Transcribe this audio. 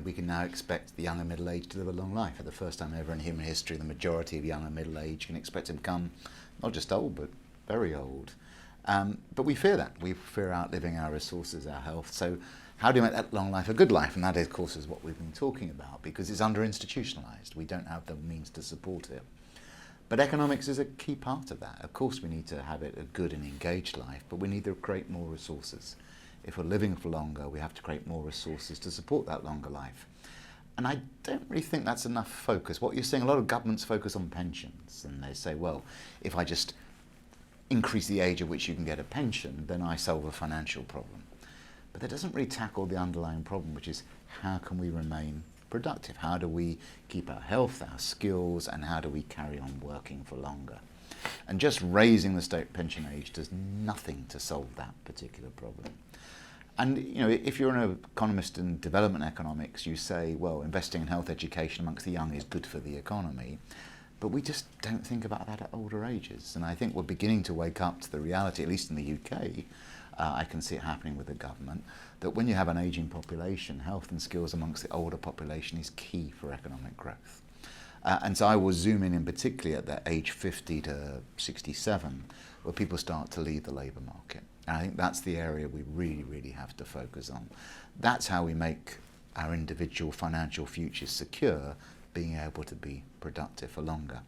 we can now expect the young and middle-aged to live a long life. For the first time ever in human history, the majority of young and middle-aged can expect to become not just old, but very old. But we fear that. We fear outliving our resources, our health. So how do you make that long life a good life? And that, of course, is what we've been talking about, because it's under-institutionalised. We don't have the means to support it. But economics is a key part of that. Of course, we need to have it a good and engaged life, but we need to create more resources. If we're living for longer, we have to create more resources to support that longer life. And I don't really think that's enough focus. What you're seeing, a lot of governments focus on pensions, and they say, well, if I just increase the age at which you can get a pension, then I solve a financial problem. But that doesn't really tackle the underlying problem, which is how can we remain productive? How do we keep our health, our skills, and how do we carry on working for longer? And just raising the state pension age does nothing to solve that particular problem. And you know, if you're an economist in development economics, you say, well, investing in health education amongst the young is good for the economy. But we just don't think about that at older ages. And I think we're beginning to wake up to the reality, at least in the UK, I can see it happening with the government, that when you have an ageing population, health and skills amongst the older population is key for economic growth. And so I will zoom in particularly at that age 50 to 67, where people start to leave the labour market. And I think that's the area we really, really have to focus on. That's how we make our individual financial futures secure, being able to be productive for longer.